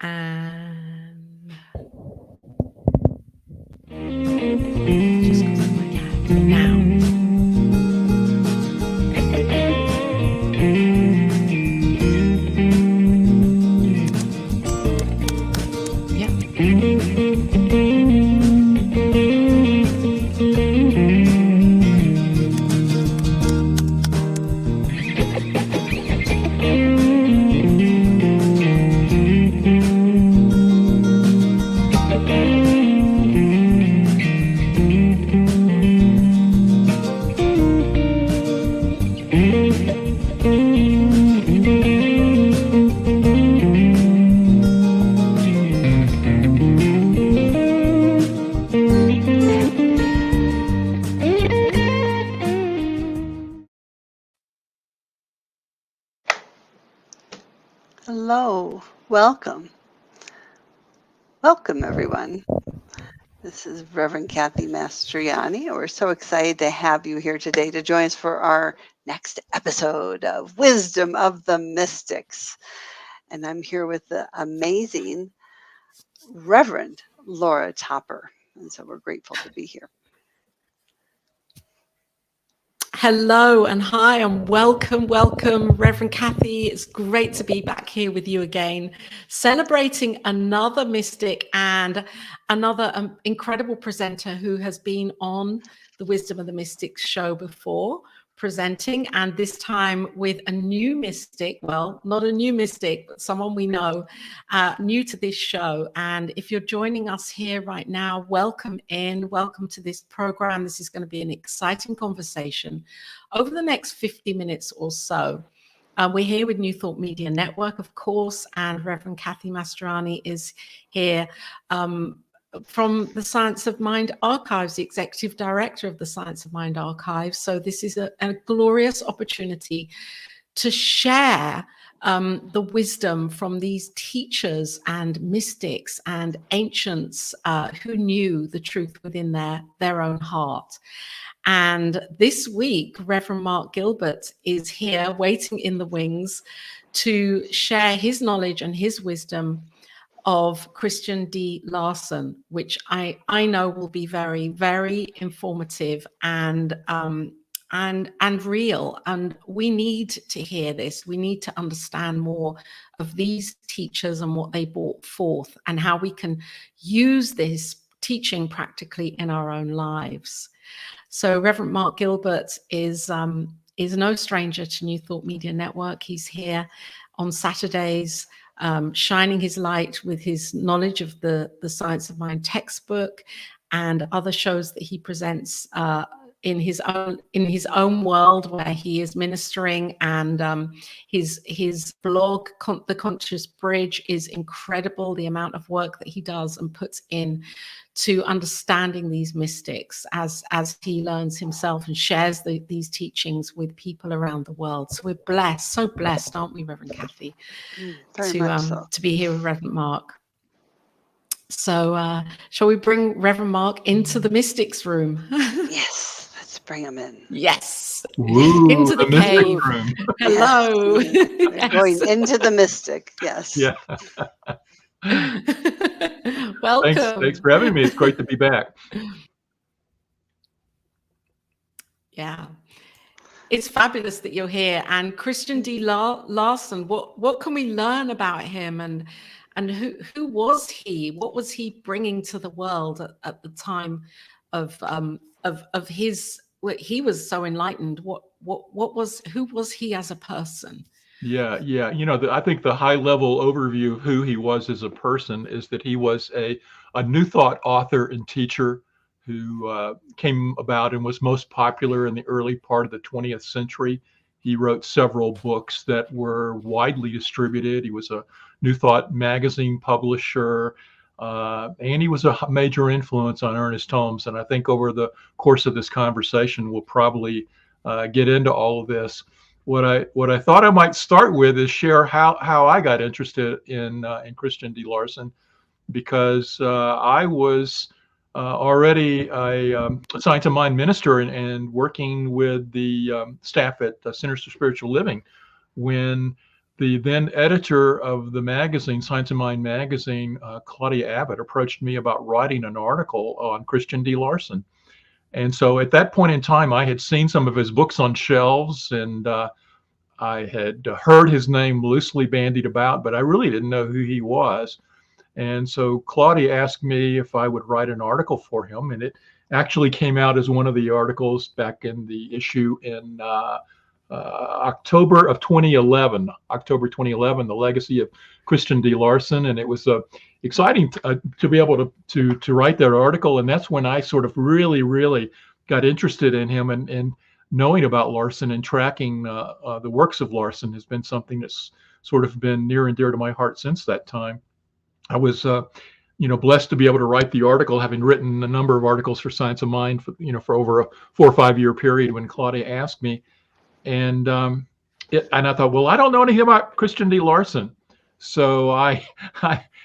And just goes in my head now. Hello, welcome. Welcome, everyone. This is Reverend Kathy Mastroianni. We're so excited to have you here today to join us for our next episode of Wisdom of the Mystics. And I'm here with the amazing Reverend Laura Topper. And so we're grateful to be here. Hello and hi and welcome, Reverend Kathy. It's great to be back here with you again, celebrating another mystic and another incredible presenter who has been on the Wisdom of the Mystics show before, presenting, and this time with a new mystic. Well, not a new mystic, but someone we know, new to this show. And if you're joining us here right now, welcome to this program. This is going to be an exciting conversation over the next 50 minutes or so. We're here with New Thought Media Network, of course, and Reverend Kathy Mastroianni is here from the Science of Mind Archives, the Executive Director of the Science of Mind Archives. So this is a glorious opportunity to share the wisdom from these teachers and mystics and ancients who knew the truth within their own heart. And this week, Reverend Mark Gilbert is here waiting in the wings to share his knowledge and his wisdom of Christian D. Larson, which I know will be very, very informative and real. And we need to hear this. We need to understand more of these teachers and what they brought forth and how we can use this teaching practically in our own lives. So Reverend Mark Gilbert is no stranger to New Thought Media Network. He's here on Saturdays, shining his light with his knowledge of the Science of Mind textbook and other shows that he presents in his own world where he is ministering, and his blog, The Conscious Bridge, is incredible. The amount of work that he does and puts in to understanding these mystics as he learns himself and shares these teachings with people around the world. So we're blessed, so blessed, aren't we, Reverend Kathy, to be here with Reverend Mark. So shall we bring Reverend Mark into the mystics room? Yes, let's bring him in. Yes. Ooh, into the cave. Room. Hello. Yes. Going into the mystic. Yes. Yeah. Welcome. Thanks for having me. It's great to be back. Yeah. It's fabulous that you're here. And Christian D. Larson, what can we learn about him, and who was he? What was he bringing to the world at the time of his? He was so enlightened. Who was he as a person? Yeah. You know, I think the high level overview of who he was as a person is that he was a New Thought author and teacher who came about and was most popular in the early part of the 20th century. He wrote several books that were widely distributed. He was a New Thought magazine publisher, and he was a major influence on Ernest Holmes. And I think over the course of this conversation, we'll probably get into all of this. What I thought I might start with is share how I got interested in Christian D. Larson, because I was already a Science of Mind minister and working with the staff at Centers for Spiritual Living when the then editor of the magazine, Science of Mind magazine, Claudia Abbott, approached me about writing an article on Christian D. Larson. And so at that point in time, I had seen some of his books on shelves, and I had heard his name loosely bandied about, but I really didn't know who he was. And so Claudia asked me if I would write an article for him, and it actually came out as one of the articles back in the issue in October 2011, The Legacy of Christian D. Larson. And it was exciting to be able to write that article. And that's when I sort of really got interested in him, and knowing about Larson and tracking the works of Larson has been something that's sort of been near and dear to my heart since that time. I was blessed to be able to write the article, having written a number of articles for Science of Mind for over a 4 or 5 year period when Claudia asked me. And I thought, well, I don't know anything about Christian D. Larson. So I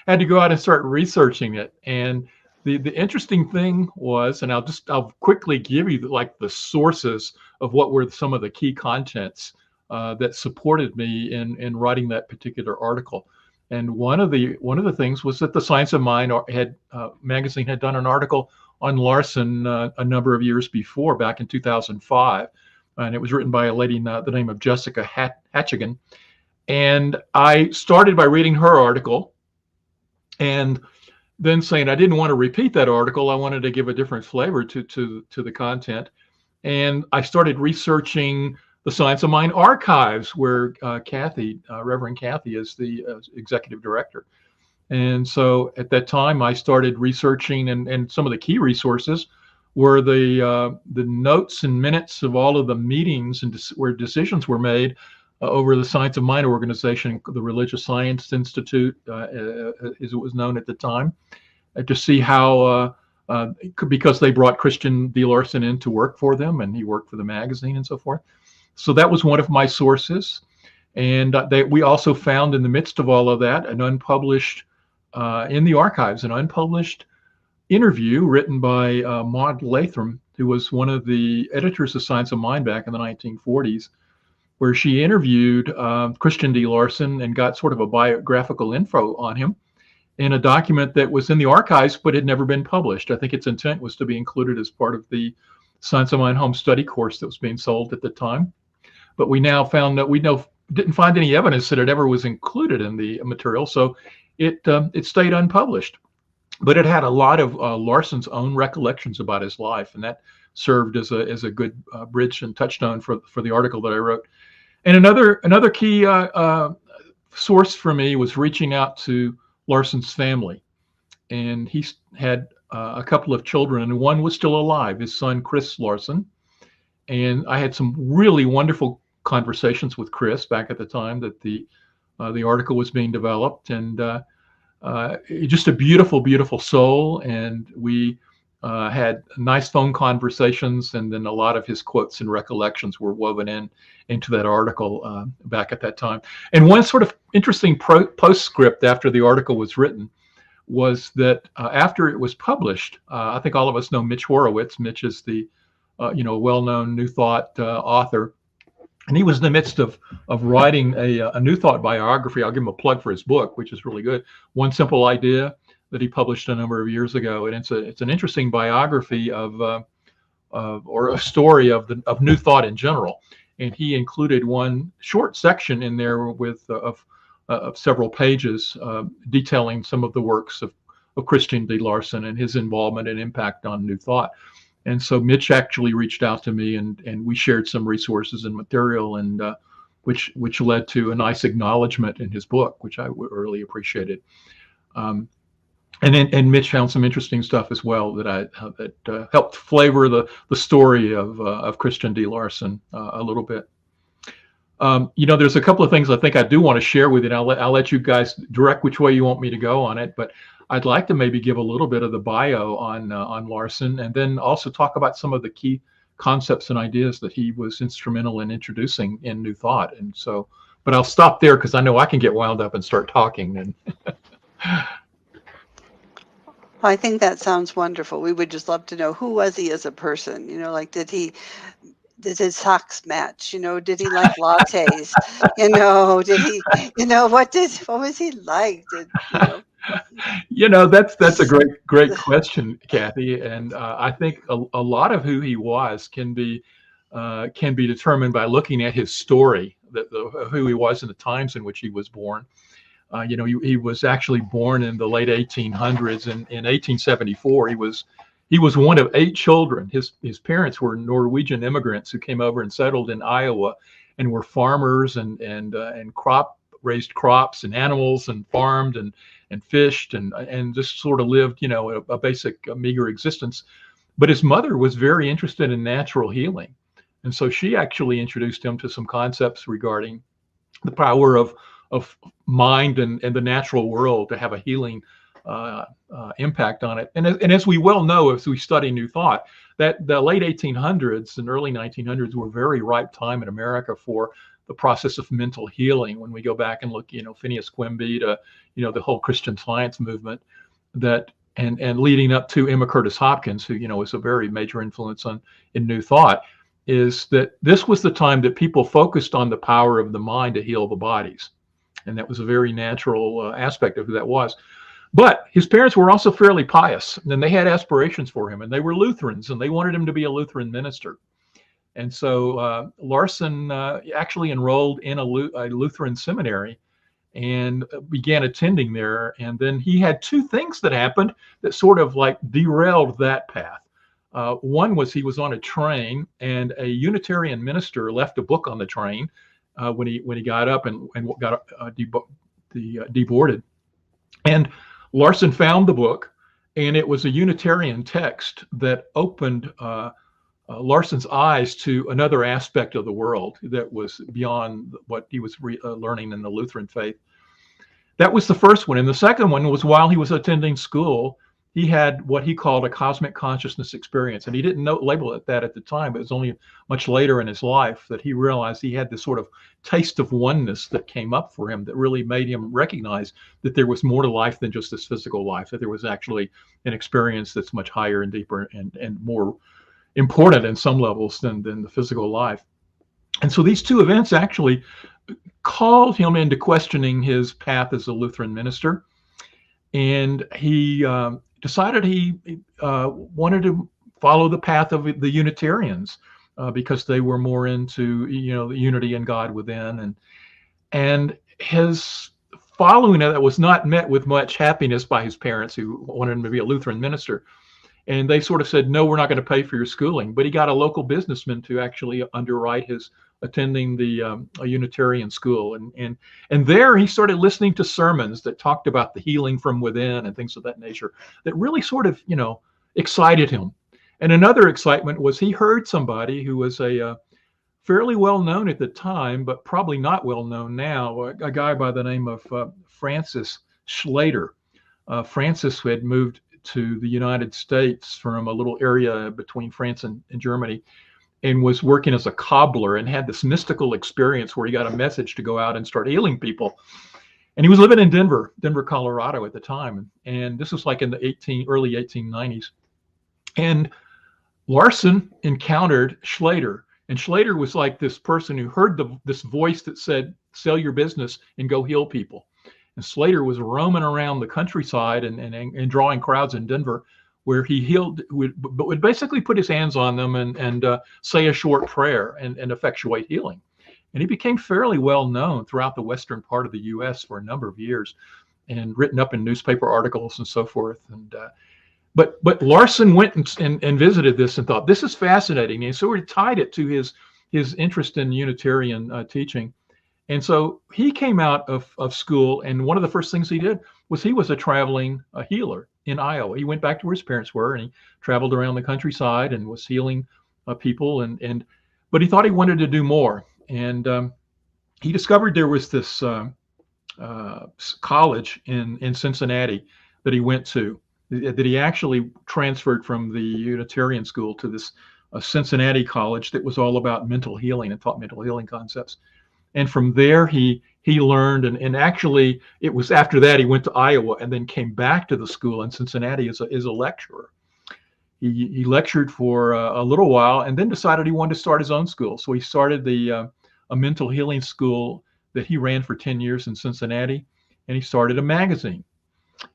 had to go out and start researching it. And the interesting thing was, and I'll quickly give you the sources of what were some of the key contents that supported me in writing that particular article. And one of the things was that the Science of Mind magazine had done an article on Larson a number of years before, back in 2005. And it was written by a lady the name of Jessica Hatchigan. And I started by reading her article, and then saying I didn't want to repeat that article. I wanted to give a different flavor to the content. And I started researching the Science of Mind archives, where Reverend Kathy is the executive director. And so at that time, I started researching, and some of the key resources were the notes and minutes of all of the meetings and where decisions were made over the Science of Mind organization, the Religious Science Institute, as it was known at the time, to see how, because they brought Christian D. Larson in to work for them, and he worked for the magazine and so forth. So that was one of my sources. And we also found in the midst of all of that an unpublished, in the archives, an unpublished interview written by Maud Latham, who was one of the editors of Science of Mind back in the 1940s, where she interviewed Christian D. Larson and got sort of a biographical info on him in a document that was in the archives but had never been published. I think its intent was to be included as part of the Science of Mind home study course that was being sold at the time. But we now found that didn't find any evidence that it ever was included in the material, so it stayed unpublished. But it had a lot of Larson's own recollections about his life, and that served as a good bridge and touchstone for the article that I wrote. And another key source for me was reaching out to Larson's family, and he had a couple of children, and one was still alive, his son Chris Larson. And I had some really wonderful conversations with Chris back at the time that the article was being developed, and just a beautiful soul. And we had nice phone conversations, and then a lot of his quotes and recollections were woven into that article back at that time. And one sort of interesting postscript after the article was written was that after it was published, I think all of us know Mitch Horowitz. Mitch is the well-known New Thought author, and he was in the midst of writing a New Thought biography. I'll give him a plug for his book, which is really good, One Simple Idea, that he published a number of years ago. And it's an interesting biography or a story of New Thought in general. And he included one short section in there with of several pages detailing some of the works of Christian D. Larson and his involvement and impact on New Thought. And so Mitch actually reached out to me, and we shared some resources and material, and which led to a nice acknowledgement in his book, which I really appreciated. And Mitch found some interesting stuff as well that helped flavor the story of Christian D. Larson a little bit. There's a couple of things I think I do want to share with you, and I'll let you guys direct which way you want me to go on it. But I'd like to maybe give a little bit of the bio on Larson, and then also talk about some of the key concepts and ideas that he was instrumental in introducing in New Thought. And so, but I'll stop there because I know I can get wound up and start talking. And I think that sounds wonderful. We would just love to know, who was he as a person? Did he did his socks match? Did he like lattes? Did he? What was he like? That's a great question, Kathy. And I think a lot of who he was can be determined by looking at his story, who he was in the times in which he was born. He was actually born in the late 1800s, and in 1874 he was one of 8 children. His parents were Norwegian immigrants who came over and settled in Iowa, and were farmers and raised crops and animals and farmed and fished and just sort of lived a basic meager existence. But his mother was very interested in natural healing, and so she actually introduced him to some concepts regarding the power of mind and the natural world to have a healing impact on it. And as we well know, as we study New Thought, that the late 1800s and early 1900s were a very ripe time in America for the process of mental healing. When we go back and look, Phineas Quimby to, the whole Christian Science movement, that and leading up to Emma Curtis Hopkins, who, was a very major influence in New Thought, is that this was the time that people focused on the power of the mind to heal the bodies. And that was a very natural aspect of who that was. But his parents were also fairly pious, and they had aspirations for him, and they were Lutherans, and they wanted him to be a Lutheran minister. And so Larson actually enrolled in a Lutheran seminary and began attending there. And then he had 2 things that happened that sort of like derailed that path. One was he was on a train, and a Unitarian minister left a book on the train when he got up and got deboarded. And Larson found the book, and it was a Unitarian text that opened Larson's eyes to another aspect of the world that was beyond what he was learning in the Lutheran faith. That was the first one. And the second one was while he was attending school, he had what he called a cosmic consciousness experience. And he didn't label it that at the time, but it was only much later in his life that he realized he had this sort of taste of oneness that came up for him that really made him recognize that there was more to life than just this physical life, that there was actually an experience that's much higher and deeper and more important in some levels than the physical life. And so these 2 events actually called him into questioning his path as a Lutheran minister. And he decided he wanted to follow the path of the Unitarians because they were more into, the unity in God within. And his following that was not met with much happiness by his parents, who wanted him to be a Lutheran minister. And they sort of said, no, we're not going to pay for your schooling. But he got a local businessman to actually underwrite his attending a Unitarian school. And there he started listening to sermons that talked about the healing from within and things of that nature that really sort of, excited him. And another excitement was he heard somebody who was a fairly well known at the time, but probably not well known now, a guy by the name of Francis Schlatter. Francis had moved to the United States from a little area between France and Germany, and was working as a cobbler and had this mystical experience where he got a message to go out and start healing people. And he was living in Denver, Colorado at the time. And this was like in the early 1890s. And Larson encountered Schlatter. And Schlatter was like this person who heard this voice that said, sell your business and go heal people. And Schlatter was roaming around the countryside and drawing crowds in Denver, where he healed, would basically put his hands on them and say a short prayer and effectuate healing. And he became fairly well known throughout the western part of the U.S. for a number of years, and written up in newspaper articles and so forth. And but Larson went and visited this and thought, this is fascinating. And so he tied it to his interest in Unitarian teaching. And so he came out of school, and one of the first things he did was he was a traveling healer in Iowa. He went back to where his parents were, and he traveled around the countryside and was healing people. But he thought he wanted to do more. And he discovered there was this college in Cincinnati that he went to, that he actually transferred from the Unitarian school to this Cincinnati college that was all about mental healing and taught mental healing concepts. And from there, he learned, and actually it was after that he went to Iowa and then came back to the school in Cincinnati as a lecturer. he lectured for a little while and then decided he wanted to start his own school. So he started a mental healing school that he ran for 10 years in Cincinnati, and he started a magazine.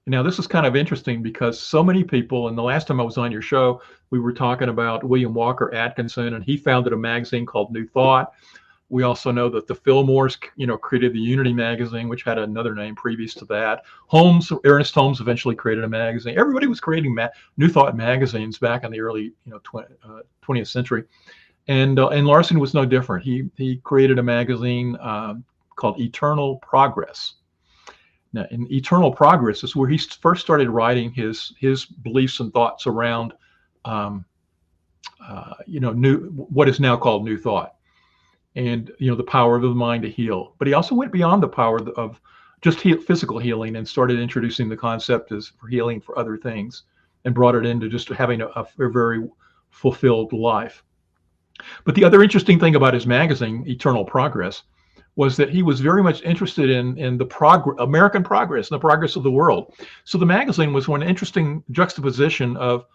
Now, this is kind of interesting because so many people, and the last time I was on your show, we were talking about William Walker Atkinson, and he founded a magazine called New Thought. We also know that the Fillmores, created the Unity magazine, which had another name previous to that. Ernest Holmes eventually created a magazine. Everybody was creating New Thought magazines back in the early 20th century. And Larson was no different. He created a magazine called Eternal Progress. Now, in Eternal Progress is where he first started writing his beliefs and thoughts around, what is now called New Thought, and the power of the mind to heal. But he also went beyond the power of just physical healing and started introducing the concept as for healing for other things, and brought it into just having a very fulfilled life. But the other interesting thing about his magazine, Eternal Progress, was that he was very much interested in the American progress and the progress of the world. So the magazine was one interesting juxtaposition of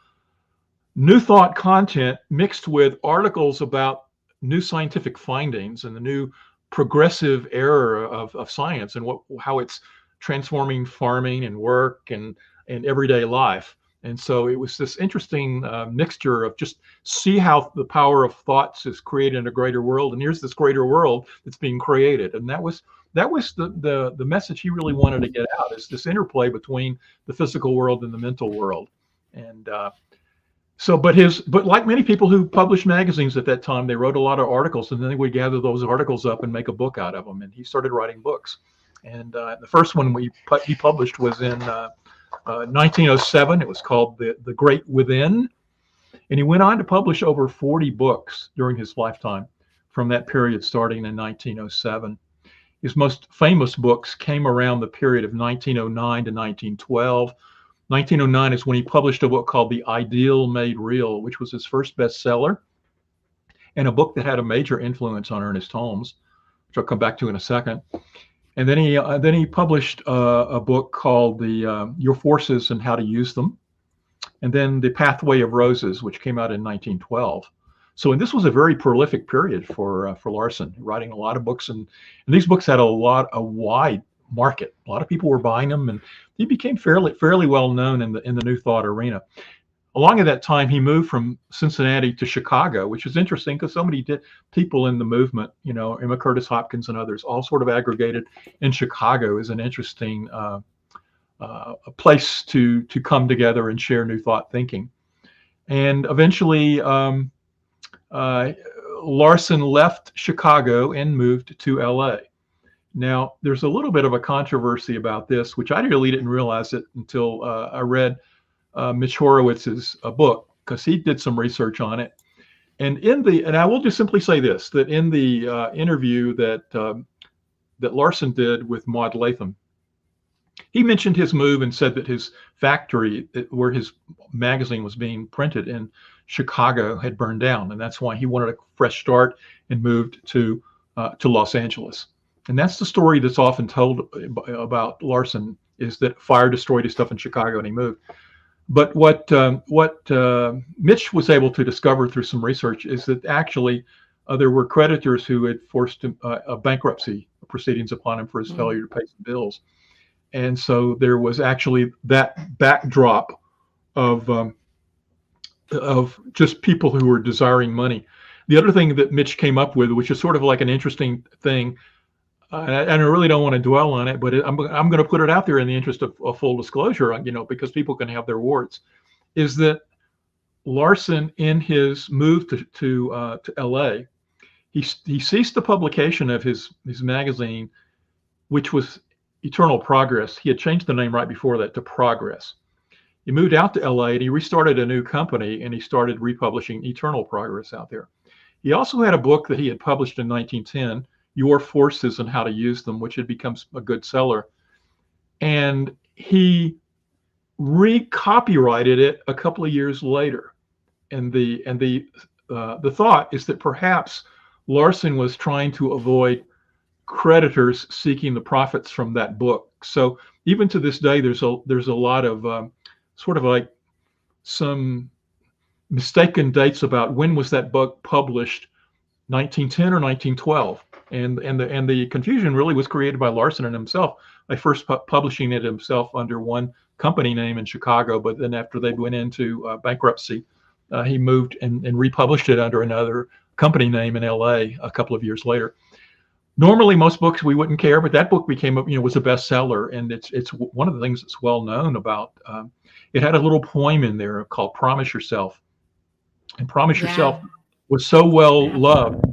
New Thought content mixed with articles about new scientific findings and the new progressive era of science and how it's transforming farming and work and everyday life. And so it was this interesting mixture of just see how the power of thoughts is created in a greater world, and here's this greater world that's being created. And that was the message he really wanted to get out, is this interplay between the physical world and the mental world. And but like many people who published magazines at that time, they wrote a lot of articles, and then they would gather those articles up and make a book out of them. And he started writing books. And the first one he published was in 1907. It was called The Great Within, and he went on to publish over 40 books during his lifetime from that period starting in 1907. His most famous books came around the period of 1909 to 1912. 1909 is when he published a book called The Ideal Made Real, which was his first bestseller, and a book that had a major influence on Ernest Holmes, which I'll come back to in a second. And then he published a book called Your Forces and How to Use Them, and then The Pathway of Roses, which came out in 1912. So, and this was a very prolific period for Larson, writing a lot of books, and these books had a wide market. A lot of people were buying them, and he became fairly well known in the New Thought arena. Along at that time, he moved from Cincinnati to Chicago, which is interesting because so many people in the movement, Emma Curtis Hopkins and others, all sort of aggregated in Chicago. Is an interesting a place to come together and share New Thought thinking. And eventually, Larson left Chicago and moved to LA. Now, there's a little bit of a controversy about this, which I really didn't realize it until I read Mitch Horowitz's book, because he did some research on it. And I will just simply say this, that in the interview that Larson did with Maud Latham, he mentioned his move and said that his factory where his magazine was being printed in Chicago had burned down, and that's why he wanted a fresh start and moved to Los Angeles. And that's the story that's often told about Larson, is that fire destroyed his stuff in Chicago and he moved. But what Mitch was able to discover through some research is that actually there were creditors who had forced a bankruptcy proceedings upon him for his failure to pay some bills. And so there was actually that backdrop of just people who were desiring money. The other thing that Mitch came up with, which is sort of like an interesting thing, and I really don't want to dwell on it, but I'm going to put it out there in the interest of full disclosure, because people can have their warts, is that Larson, in his move to LA, he ceased the publication of his magazine, which was Eternal Progress. He had changed the name right before that to Progress. He moved out to LA and he restarted a new company, and he started republishing Eternal Progress out there. He also had a book that he had published in 1910, Your Forces and How to Use Them, which had become a good seller. And he recopyrighted it a couple of years later. And the thought is that perhaps Larson was trying to avoid creditors seeking the profits from that book. So even to this day, there's a lot of sort of like some mistaken dates about when was that book published, 1910 or 1912. And the confusion really was created by Larson and himself by first publishing it himself under one company name in Chicago, but then after they went into bankruptcy, he moved and republished it under another company name in LA a couple of years later. Normally, most books we wouldn't care, but that book became, was a bestseller, and it's one of the things that's well known about. It had a little poem in there called "Promise Yourself," and "Promise Yourself" was so well loved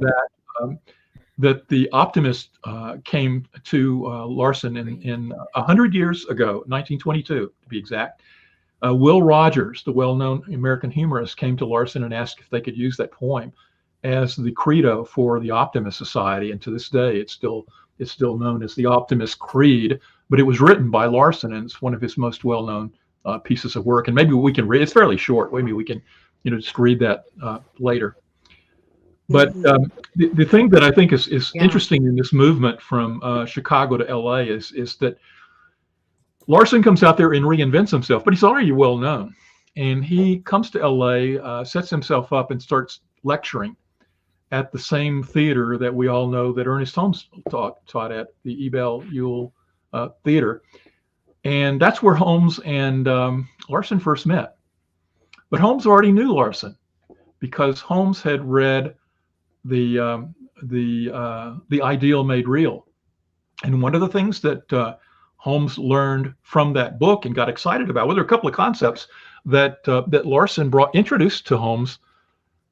that the Optimist came to Larson in 100 years ago, 1922 to be exact. Will Rogers, the well-known American humorist, came to Larson and asked if they could use that poem as the credo for the Optimist Society, and to this day, it's still known as the Optimist Creed. But it was written by Larson, and it's one of his most well-known pieces of work. And maybe we can read. It's fairly short. Maybe we can, just read that later. But the thing that I think is interesting in this movement from Chicago to LA is that Larson comes out there and reinvents himself, but he's already well known. And he comes to LA, sets himself up and starts lecturing at the same theater that we all know that Ernest Holmes taught at, the Ebell Ewell Theater. And that's where Holmes and Larson first met. But Holmes already knew Larson because Holmes had read the Ideal Made Real. And one of the things that Holmes learned from that book and got excited about, well, there are a couple of concepts that Larson introduced to Holmes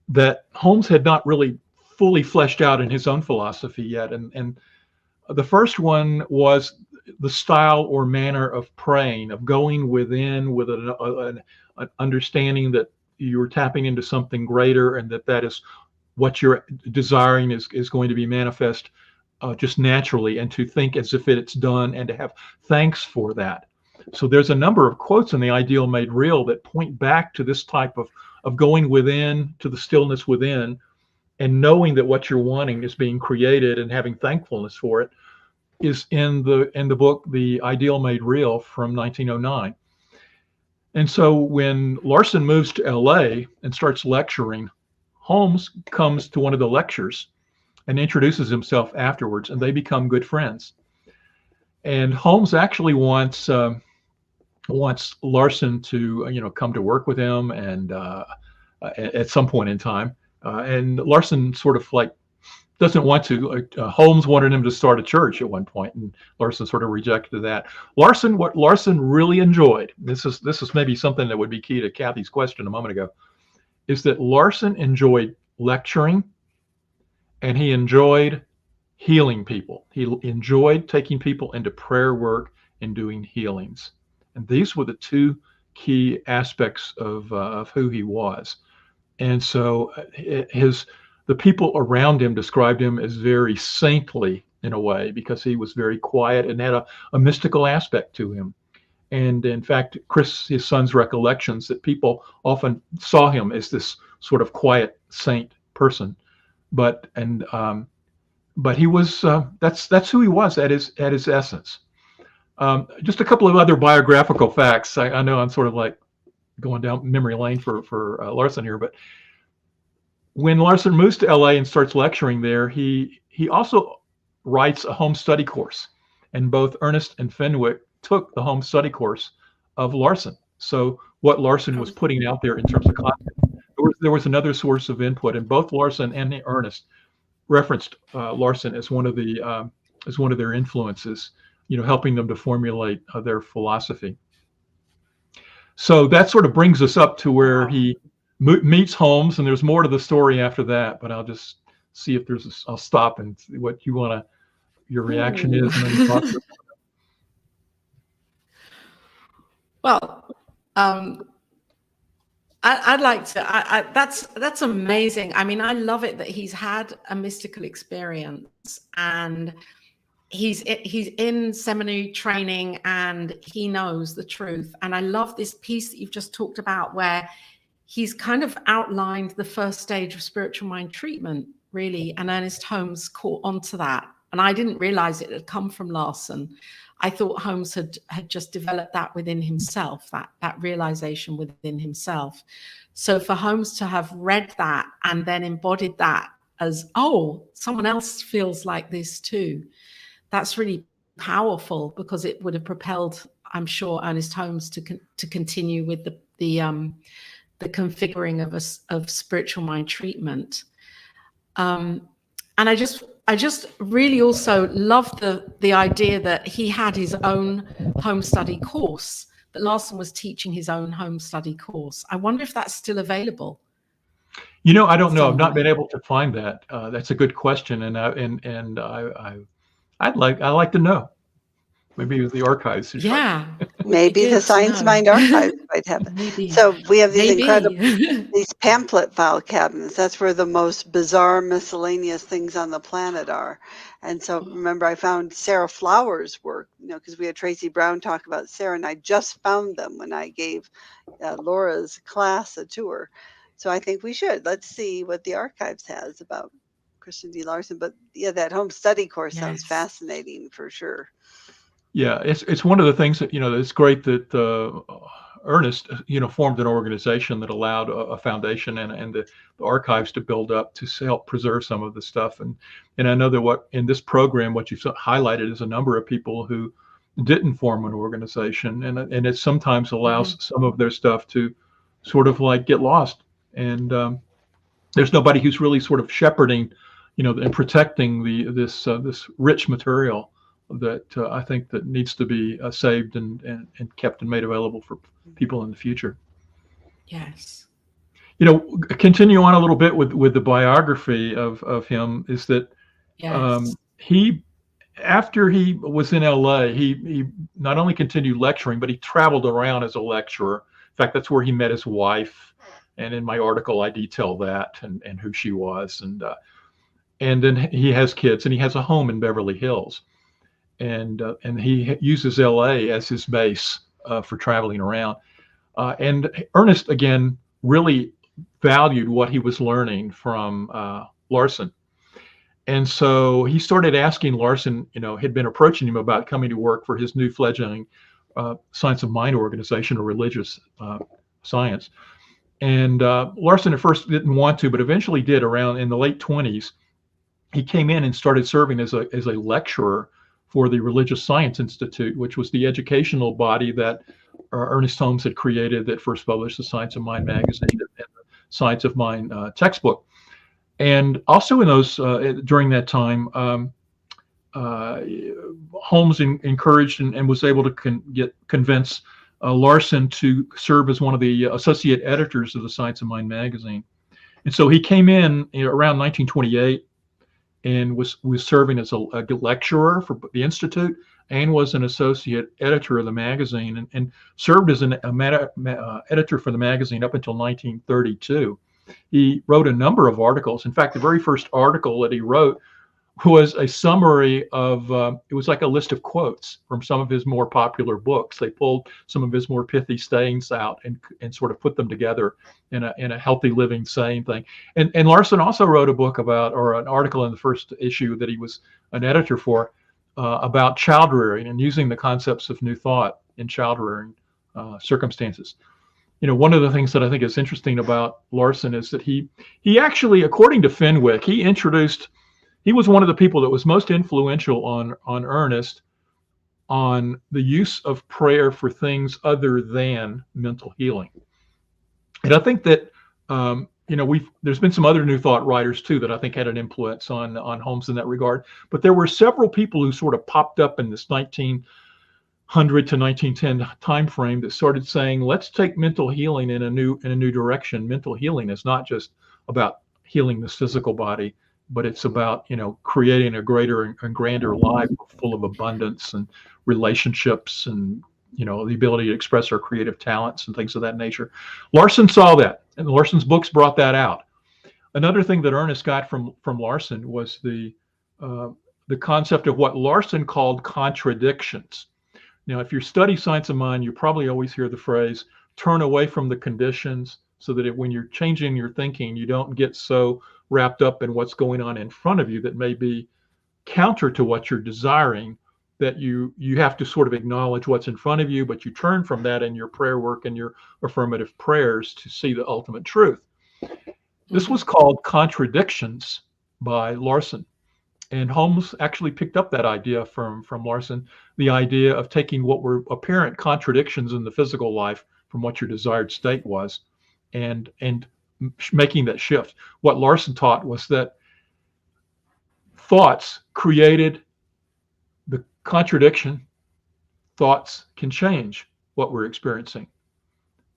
that Holmes had not really fully fleshed out in his own philosophy yet. And the first one was the style or manner of praying, of going within with an understanding that you're tapping into something greater, and that is what you're desiring is going to be manifest just naturally, and to think as if it's done and to have thanks for that. So there's a number of quotes in The Ideal Made Real that point back to this type of going within, to the stillness within, and knowing that what you're wanting is being created and having thankfulness for it, is in the book The Ideal Made Real from 1909. And so when Larson moves to LA and starts lecturing, Holmes comes to one of the lectures and introduces himself afterwards, and they become good friends. And Holmes actually wants Larson to come to work with him, and at some point in time, and Larson sort of like doesn't want to. Holmes wanted him to start a church at one point, and Larson sort of rejected that. What Larson really enjoyed, this is maybe something that would be key to Kathy's question a moment ago, is that Larson enjoyed lecturing, and he enjoyed healing people. He enjoyed taking people into prayer work and doing healings. And these were the two key aspects of who he was. And so the people around him described him as very saintly in a way, because he was very quiet and had a mystical aspect to him. And in fact, Chris, his son's recollections, that people often saw him as this sort of quiet saint person. But he was that's who he was at his essence. Just a couple of other biographical facts. I know I'm sort of like going down memory lane for Larson here, but when Larson moves to LA and starts lecturing there, he also writes a home study course, and both Ernest and Fenwick took the home study course of Larson. So what Larson was putting out there in terms of content, there was another source of input, and both Larson and Ernest referenced Larson as one of their influences, helping them to formulate their philosophy. So that sort of brings us up to where he meets Holmes, and there's more to the story after that. But I'll just see if I'll stop and see what your reaction is, and then talk. Well, I'd like to. That's amazing. I mean, I love it that he's had a mystical experience, and he's in seminary training, and he knows the truth. And I love this piece that you've just talked about, where he's kind of outlined the first stage of spiritual mind treatment, really, and Ernest Holmes caught onto that And I didn't realize it had come from Larson. I thought Holmes had just developed that within himself, that realization within himself. So for Holmes to have read that and then embodied that as, oh, someone else feels like this too, that's really powerful, because it would have propelled, I'm sure, Ernest Holmes to continue with the configuring of spiritual mind treatment. And I just really also love the idea that he had his own home study course, that Larson was teaching his own home study course. I wonder if that's still available. You know, I don't know. I've not been able to find that. That's a good question, and I'd like to know. Maybe the archives. Yeah. Maybe the Science Mind Archives might have it. Maybe. So we have these Maybe. incredible, these pamphlet file cabinets. That's where the most bizarre miscellaneous things on the planet are. And so remember, I found Sarah Flower's work, you know, because we had Tracy Brown talk about Sarah, and I just found them when I gave Laura's class a tour. So I think we should. Let's see what the archives has about Christian D. Larson. But yeah, that home study course sounds fascinating for sure. Yeah, it's one of the things that, you know, it's great that Ernest, you know, formed an organization that allowed a foundation and the archives to build up to help preserve some of the stuff. And I know that what in this program, what you've highlighted is a number of people who didn't form an organization, and it sometimes allows some of their stuff to sort of like get lost. And there's nobody who's really sort of shepherding, you know, and protecting this rich material that I think that needs to be saved and kept and made available for people in the future. Yes. You know, continue on a little bit with the biography of him, is that he, after he was in LA, he not only continued lecturing, but he traveled around as a lecturer. In fact, that's where he met his wife. And in my article, I detail that and who she was. And then he has kids, and he has a home in Beverly Hills. And he uses LA as his base for traveling around. And Ernest, again, really valued what he was learning from Larson. And so he started asking Larson, you know, had been approaching him about coming to work for his new fledgling Science of Mind organization, or religious science. And Larson at first didn't want to, but eventually did. Around in the late 20s, he came in and started serving as a lecturer for the Religious Science Institute, which was the educational body that Ernest Holmes had created, that first published the Science of Mind magazine and the Science of Mind textbook. And also in those during that time, Holmes encouraged and was able to convince Larson to serve as one of the associate editors of the Science of Mind magazine. And so he came in around 1928 and was serving as a lecturer for the Institute, and was an associate editor of the magazine, and served as an editor for the magazine up until 1932. He wrote a number of articles. In fact, the very first article that he wrote was a summary of, it was like a list of quotes from some of his more popular books. They pulled some of his more pithy sayings out and sort of put them together in a healthy living saying thing. And Larson also wrote a book about, or an article in the first issue that he was an editor for, about child rearing and using the concepts of New Thought in child rearing circumstances. You know, one of the things that I think is interesting about Larson is that he actually, according to Fenwick, he was one of the people that was most influential on Ernest on the use of prayer for things other than mental healing. And I think that, you know, there's been some other New Thought writers too that I think had an influence on Holmes in that regard. But there were several people who sort of popped up in this 1900 to 1910 time frame that started saying, let's take mental healing in a new direction. Mental healing is not just about healing the physical body, but it's about, you know, creating a greater and grander life full of abundance and relationships and, you know, the ability to express our creative talents and things of that nature. Larson saw that, and Larson's books brought that out. Another thing that Ernest got from Larson was the concept of what Larson called contradictions. Now, if you study Science of Mind, you probably always hear the phrase, turn away from the conditions, so that when you're changing your thinking, you don't get so wrapped up in what's going on in front of you that may be counter to what you're desiring, that you have to sort of acknowledge what's in front of you, but you turn from that in your prayer work and your affirmative prayers to see the ultimate truth. This was called Contradictions by Larson. And Holmes actually picked up that idea from Larson, the idea of taking what were apparent contradictions in the physical life from what your desired state was, and making that shift. What Larson taught was that thoughts created the contradiction. Thoughts can change what we're experiencing.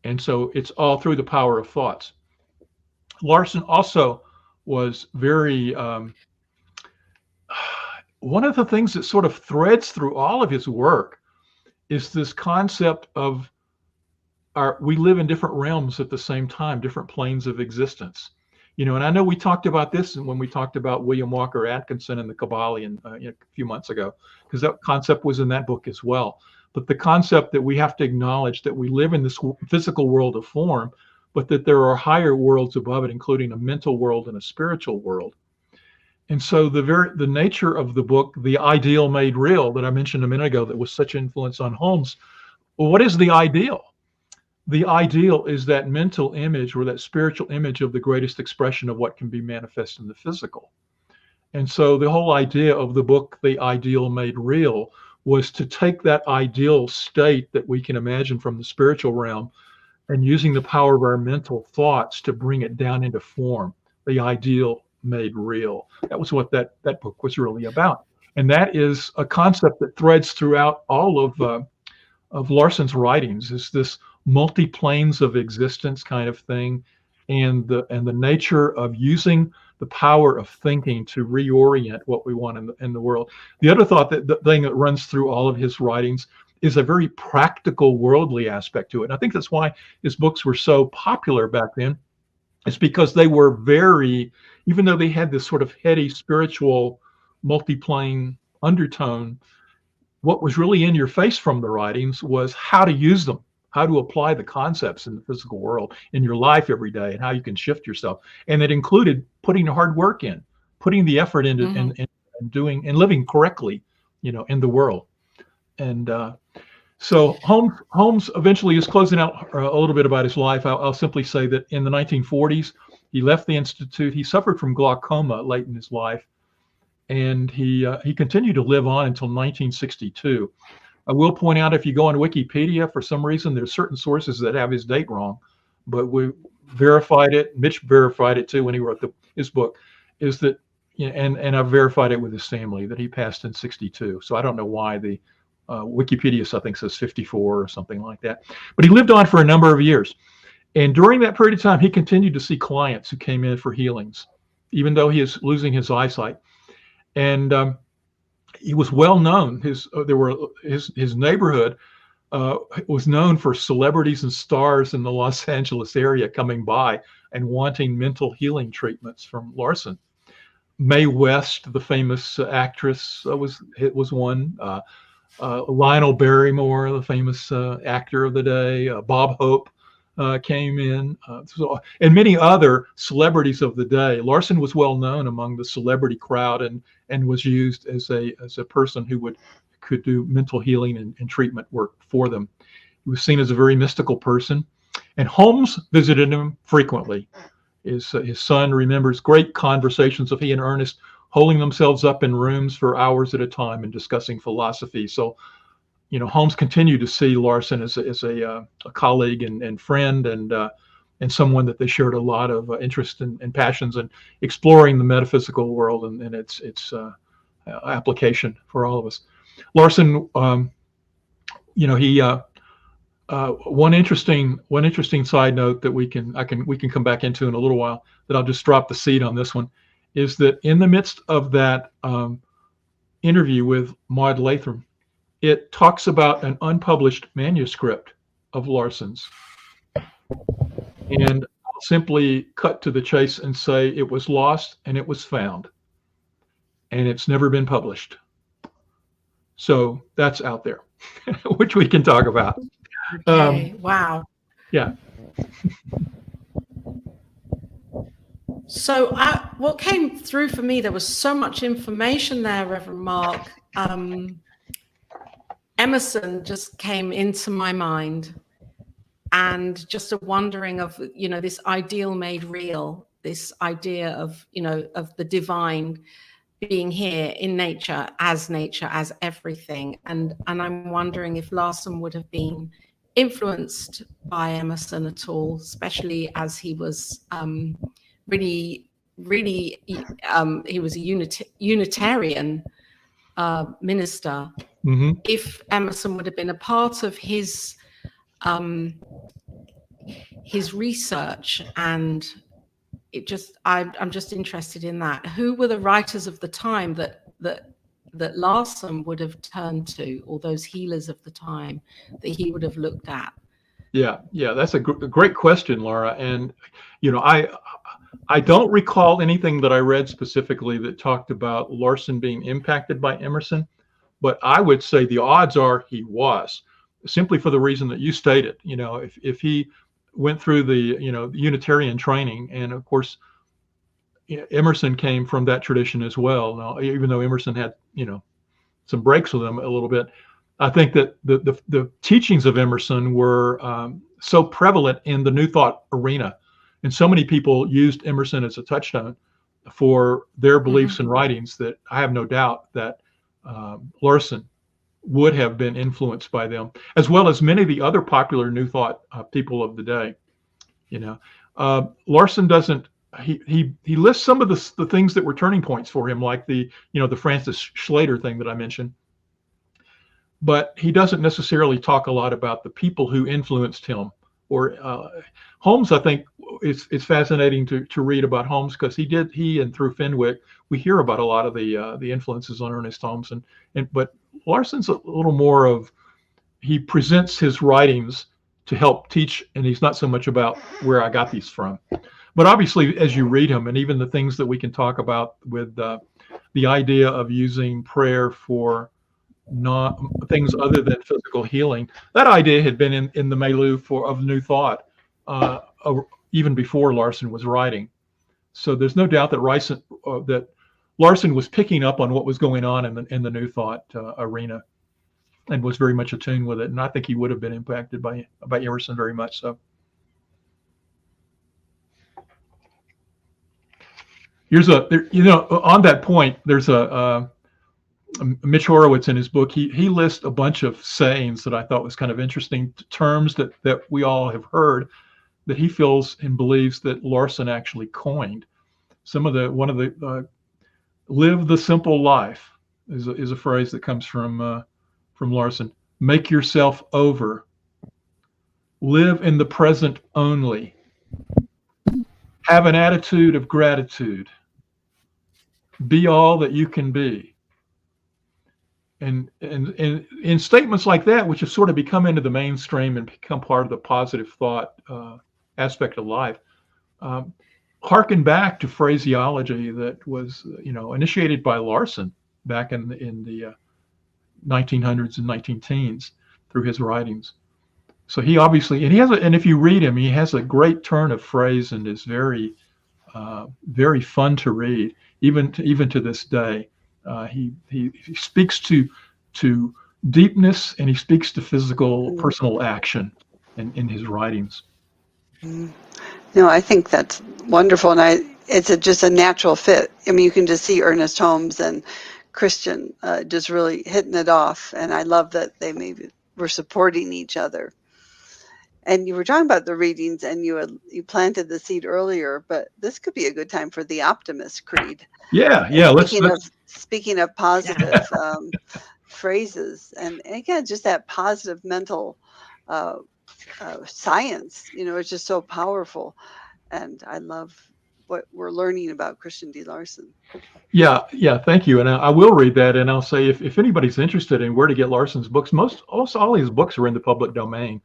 And so it's all through the power of thoughts. Larson also was very, one of the things that sort of threads through all of his work is this concept of we live in different realms at the same time, different planes of existence. And I know we talked about this when we talked about William Walker Atkinson and the Kabbalion a few months ago, because that concept was in that book as well. But the concept that we have to acknowledge that we live in this physical world of form, but that there are higher worlds above it, including a mental world and a spiritual world. And so the nature of the book, The Ideal Made Real, that I mentioned a minute ago, that was such influence on Holmes. Well, what is the ideal? The ideal is that mental image, or that spiritual image, of the greatest expression of what can be manifest in the physical. And so the whole idea of the book, The Ideal Made Real, was to take that ideal state that we can imagine from the spiritual realm, and using the power of our mental thoughts to bring it down into form. The ideal made real. That was what that book was really about. And that is a concept that threads throughout all of Larson's writings, is this multi-planes of existence kind of thing, and the nature of using the power of thinking to reorient what we want in the world. The other thought, that the thing that runs through all of his writings, is a very practical, worldly aspect to it. And I think that's why his books were so popular back then. It's because they were very, even though they had this sort of heady, spiritual, multi-plane undertone, what was really in your face from the writings was how to use them, how to apply the concepts in the physical world in your life every day, and how you can shift yourself. And it included putting the hard work in, putting the effort into, and doing and living correctly, in the world. And so Holmes eventually is closing out a little bit about his life. I'll simply say that in the 1940s, he left the Institute. He suffered from glaucoma late in his life, and he continued to live on until 1962. I will point out, if you go on Wikipedia, for some reason, there's certain sources that have his date wrong, but we verified it. Mitch verified it too when he wrote his book, is that, and I've verified it with his family, that he passed in 62. So I don't know why the Wikipedia, I think, says 54 or something like that. But he lived on for a number of years. And during that period of time, he continued to see clients who came in for healings, even though he is losing his eyesight. And he was well known. His neighborhood was known for celebrities and stars in the Los Angeles area coming by and wanting mental healing treatments from Larson. Mae West, the famous actress, was one. Lionel Barrymore, the famous actor of the day, Bob Hope came in, and many other celebrities of the day. Larson was well known among the celebrity crowd, and was used as a person who could do mental healing and treatment work for them. He was seen as a very mystical person, and Holmes visited him frequently. His son remembers great conversations of he and Ernest holding themselves up in rooms for hours at a time and discussing philosophy. So, Holmes continued to see Larson as a colleague and friend, and someone that they shared a lot of interest and passions in exploring the metaphysical world and its application for all of us. Larson, he one interesting side note that we can come back into in a little while, that I'll just drop the seed on this one, is that in the midst of that interview with Maud Latham, it talks about an unpublished manuscript of Larson's. And I'll simply cut to the chase and say it was lost and it was found. And it's never been published. So that's out there, which we can talk about. Okay. Wow. Yeah. So what came through for me, there was so much information there, Reverend Mark. Emerson just came into my mind, and just a wondering of, this ideal made real, this idea of, of the divine being here in nature as everything. And I'm wondering if Larson would have been influenced by Emerson at all, especially as he was really, he was a Unitarian minister. Mm-hmm. If Emerson would have been a part of his research, and I'm just interested in that. Who were the writers of the time that Larson would have turned to, or those healers of the time that he would have looked at? Yeah, that's a great question, Laura. And I don't recall anything that I read specifically that talked about Larson being impacted by Emerson, but I would say the odds are he was, simply for the reason that you stated. If he went through the Unitarian training, and of course Emerson came from that tradition as well. Now, even though Emerson had some breaks with him a little bit, I think that the teachings of Emerson were so prevalent in the New Thought arena, and so many people used Emerson as a touchstone for their beliefs and writings, that I have no doubt that Larson would have been influenced by them, as well as many of the other popular New Thought people of the day. Larson doesn't. He lists some of the things that were turning points for him, like the Francis Schlater thing that I mentioned. But he doesn't necessarily talk a lot about the people who influenced him. Or Holmes, I think it's fascinating to read about Holmes, because he and through Fenwick we hear about a lot of the influences on Ernest Holmes, but Larson's a little more of, he presents his writings to help teach, and he's not so much about where I got these from. But obviously, as you read him, and even the things that we can talk about with the idea of using prayer for not things other than physical healing, that idea had been in the milieu of New Thought even before Larson was writing. So there's no doubt that Larson was picking up on what was going on in the New Thought arena, and was very much attuned with it. And I think he would have been impacted by Emerson very much so. Here's on that point, there's Mitch Horowitz in his book, he lists a bunch of sayings that I thought was kind of interesting, terms that we all have heard, that he feels and believes that Larson actually coined. One of the live the simple life is a phrase that comes from Larson. Make yourself over. Live in the present only. Have an attitude of gratitude. Be all that you can be. And in statements like that, which have sort of become into the mainstream and become part of the positive thought aspect of life, harken back to phraseology that was initiated by Larson back in the 1900s and 19-teens through his writings. So he obviously, and if you read him, he has a great turn of phrase and is very very fun to read, even to this day. He speaks to deepness, and he speaks to physical, personal action in his writings. No, I think that's wonderful, and it's just a natural fit. I mean, you can just see Ernest Holmes and Christian just really hitting it off, and I love that they maybe were supporting each other. And you were talking about the readings, and you planted the seed earlier, but this could be a good time for the Optimist Creed. Yeah. Speaking of positive phrases, and again, just that positive mental science, it's just so powerful. And I love what we're learning about Christian D. Larson. Yeah, thank you. And I will read that, and I'll say if anybody's interested in where to get Larson's books, all his books are in the public domain.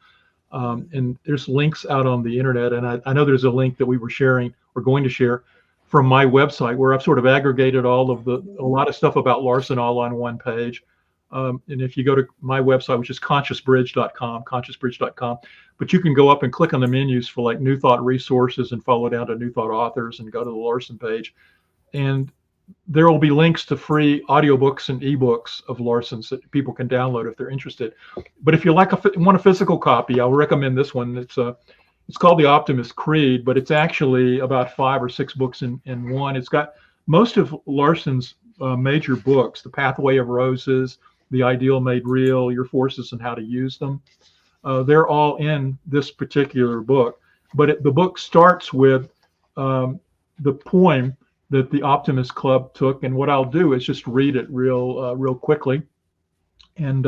And there's links out on the internet, and I know there's a link that we're going to share from my website, where I've sort of aggregated a lot of stuff about Larson all on one page. And if you go to my website, which is consciousbridge.com, but you can go up and click on the menus for like New Thought resources and follow down to New Thought authors and go to the Larson page. And there will be links to free audiobooks and ebooks of Larson's that people can download if they're interested. But if you want a physical copy, I'll recommend this one. It's called The Optimist Creed, but it's actually about 5 or 6 books in one. It's got most of Larson's major books: The Pathway of Roses, The Ideal Made Real, Your Forces and How to Use Them. They're all in this particular book. But the book starts with the poem that the Optimist Club took, and what I'll do is just read it real quickly, and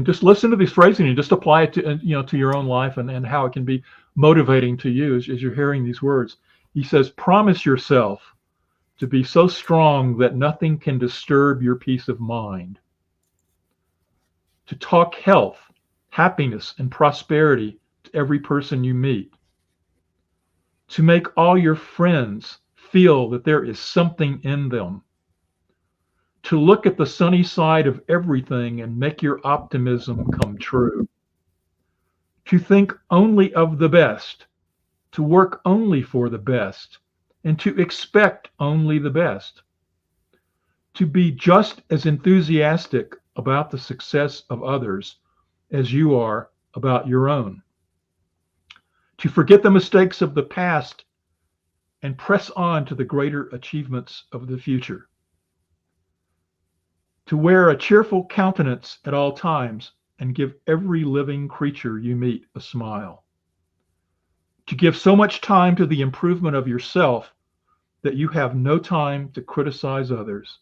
just listen to these phrasing and just apply it to your own life and how it can be motivating to you as you're hearing these words. He says, "Promise yourself to be so strong that nothing can disturb your peace of mind. To talk health, happiness, and prosperity to every person you meet. To make all your friends feel that there is something in them. To look at the sunny side of everything and make your optimism come true. To think only of the best, to work only for the best, and to expect only the best. To be just as enthusiastic about the success of others as you are about your own. To forget the mistakes of the past and press on to the greater achievements of the future. To wear a cheerful countenance at all times and give every living creature you meet a smile. To give so much time to the improvement of yourself that you have no time to criticize others.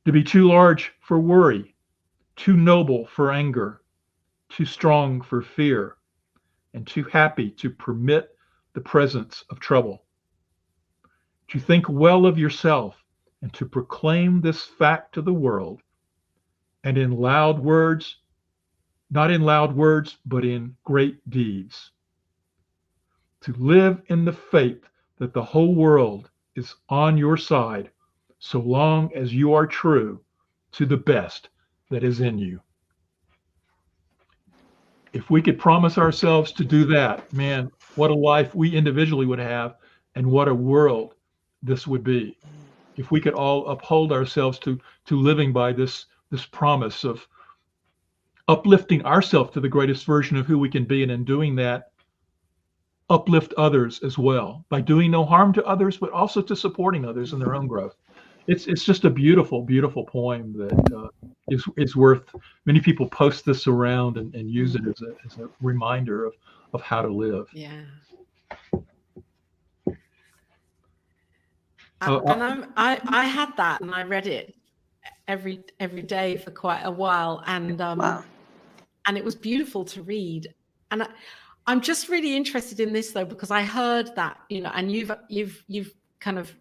To be too large for worry, too noble for anger, too strong for fear, and too happy to permit the presence of trouble. To think well of yourself and to proclaim this fact to the world, and in loud words, not in loud words, but in great deeds. To live in the faith that the whole world is on your side, so long as you are true to the best that is in you." If we could promise ourselves to do that, man, what a life we individually would have, and what a world this would be. If we could all uphold ourselves to living by this promise of uplifting ourselves to the greatest version of who we can be, and in doing that, uplift others as well by doing no harm to others, but also to supporting others in their own growth. It's just a beautiful, beautiful poem that is worth. Many people post this around and use it as a reminder of how to live. Yeah. And I had that, and I read it every day for quite a while, and Wow. and it was beautiful to read. And I'm just really interested in this though, because I heard that, and you've kind of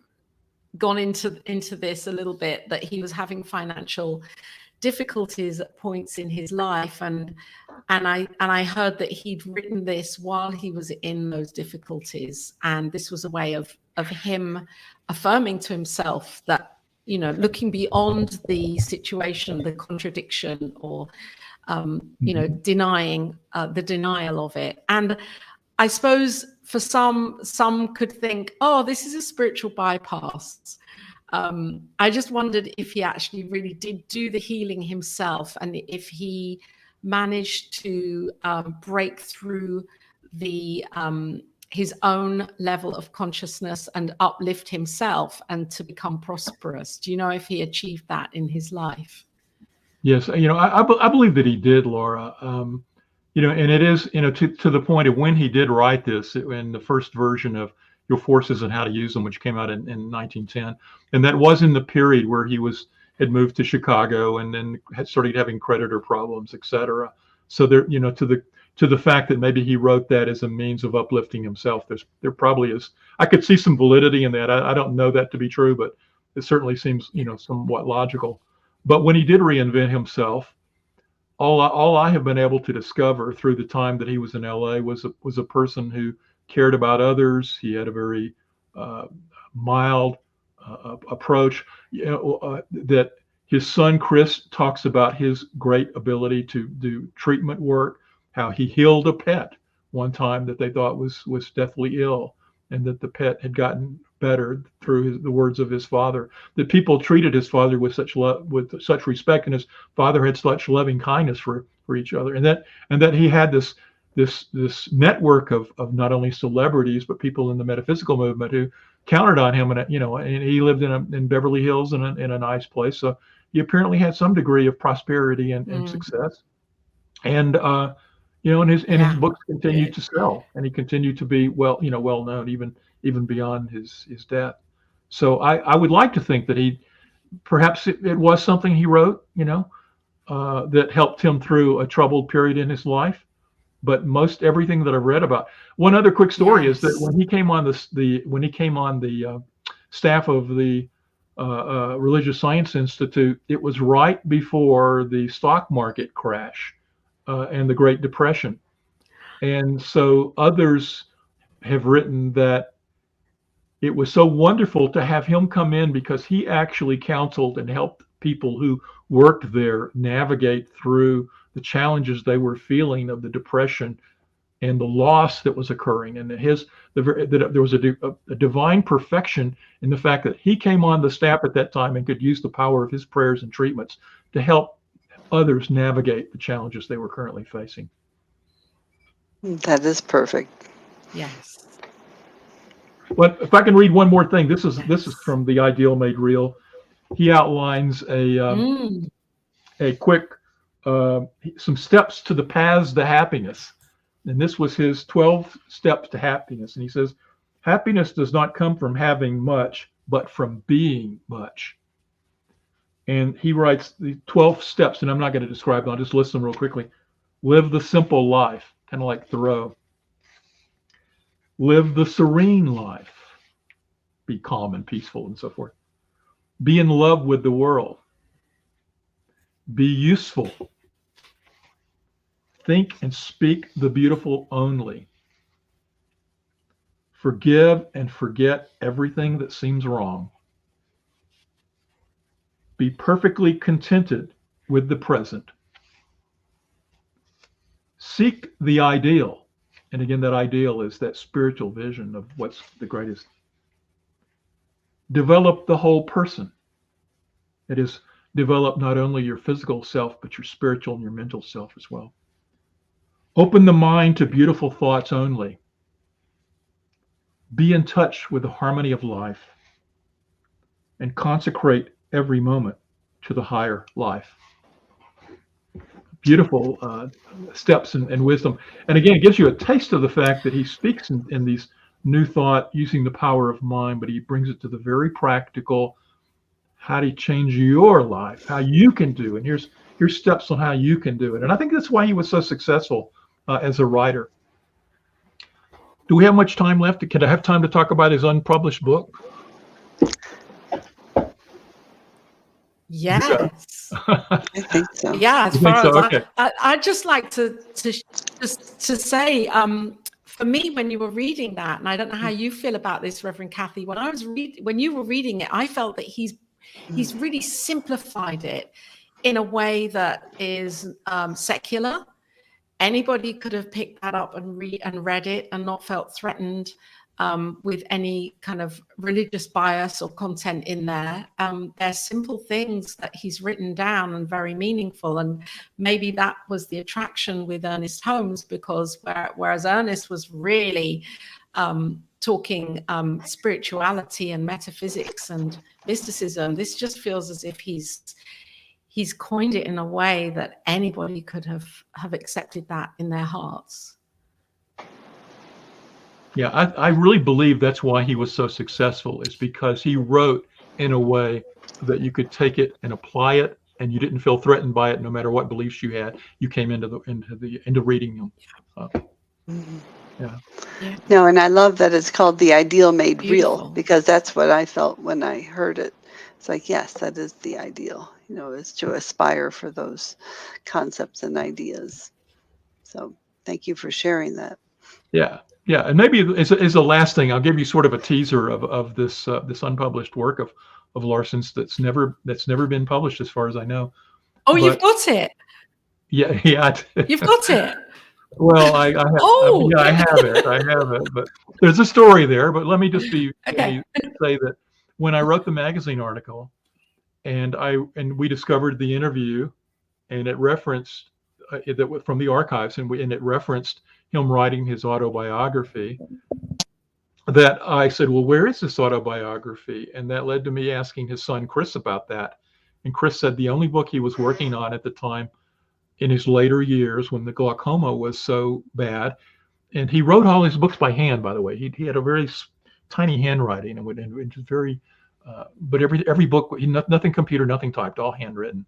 gone into this a little bit, that he was having financial difficulties at points in his life, and I heard that he'd written this while he was in those difficulties, and this was a way of him affirming to himself that, looking beyond the situation, the contradiction, or denying the denial of it. And I suppose for some could think, oh, this is a spiritual bypass. I just wondered if he actually really did do the healing himself, and if he managed to break through his own level of consciousness and uplift himself and to become prosperous. Do you know if he achieved that in his life? Yes, I believe that he did, Laura. And it is, to the point of when he did write this, in the first version of Your Forces and How to Use Them, which came out in 1910, and that was in the period where he had moved to Chicago and then had started having creditor problems, etc. So there, to the fact that maybe he wrote that as a means of uplifting himself, there probably is. I could see some validity in that. I don't know that to be true, but it certainly seems somewhat logical. But when he did reinvent himself, all I have been able to discover through the time that he was in LA was a person who cared about others. He had a very mild approach, that His son, Chris, talks about his great ability to do treatment work, how he healed a pet one time that they thought was deathly ill, and that the pet had gotten better through the words of his father. That people treated his father with such love, with such respect, and his father had such loving kindness for each other, and that he had this network of not only celebrities but people in the metaphysical movement who counted on him, and he lived in Beverly Hills in a nice place, so he apparently had some degree of prosperity and success, and and his books continued to sell, and he continued to be well known even beyond his death. So I would like to think that he perhaps it was something he wrote that helped him through a troubled period in his life. But most everything that I've read about. One other quick story is that when he came on the staff of the Religious Science Institute, it was right before the stock market crash and the Great Depression. And so others have written that it was so wonderful to have him come in because he actually counseled and helped people who worked there navigate through the challenges they were feeling of the depression and the loss that was occurring, and that there was a divine perfection in the fact that he came on the staff at that time and could use the power of his prayers and treatments to help others navigate the challenges they were currently facing. That is perfect. Yes. But if I can read one more thing, this is from The Ideal Made Real. He outlines a quick some steps to the paths to happiness. And this was his 12 steps to happiness. And he says, happiness does not come from having much, but from being much. And he writes the 12 steps, and I'm not going to describe them. I'll just list them real quickly. Live the simple life, kind of like Thoreau. Live the serene life. Be calm and peaceful and so forth. Be in love with the world. Be useful. Think and speak the beautiful only. Forgive and forget everything that seems wrong. Be perfectly contented with the present. Seek the ideal. And again, that ideal is that spiritual vision of what's the greatest. Develop the whole person. It is develop not only your physical self, but your spiritual and your mental self as well. Open the mind to beautiful thoughts only. Be in touch with the harmony of life and consecrate every moment to the higher life. Beautiful steps and wisdom. And again, it gives you a taste of the fact that he speaks in these new thought using the power of mind, but he brings it to the very practical. How do you change your life? How you can do it. And here's steps on how you can do it. And I think that's why he was so successful as a writer. Do we have much time left? Can I have time to talk about his unpublished book? Yes. I think so. Yeah, as far as okay. I'd just like to say, for me, when you were reading that, and I don't know how you feel about this, Reverend Kathy, when you were reading it, I felt that he's really simplified it in a way that is secular. Anybody could have picked that up and read it and not felt threatened with any kind of religious bias or content in there. They're simple things that he's written down and very meaningful. And maybe that was the attraction with Ernest Holmes, because whereas Ernest was really talking spirituality and metaphysics and mysticism, this just feels as if he's coined it in a way that anybody could have accepted that in their hearts. Yeah, I really believe that's why he was so successful, is because he wrote in a way that you could take it and apply it, and you didn't feel threatened by it, no matter what beliefs you had. You came into reading them. Yeah. No, and I love that it's called The Ideal Made Beautiful. Real, because that's what I felt when I heard it. It's like, yes, that is the ideal, is to aspire for those concepts and ideas. So thank you for sharing that. Yeah. Yeah. And maybe as a last thing, I'll give you sort of a teaser of this unpublished work of of Larson's that's never been published as far as I know. Oh, But, you've got it. Yeah. You've got it. Well, I have. Oh. I have it. But there's a story there. But let me just Okay. say that when I wrote the magazine article, and we discovered the interview, and it referenced that from the archives, and it referenced him writing his autobiography. That I said, well, where is this autobiography? And that led to me asking his son Chris about that. And Chris said the only book he was working on at the time, in his later years when the glaucoma was so bad, and he wrote all his books by hand, by the way. He had a very tiny handwriting, and just very, but every book, nothing computer, nothing typed, all handwritten.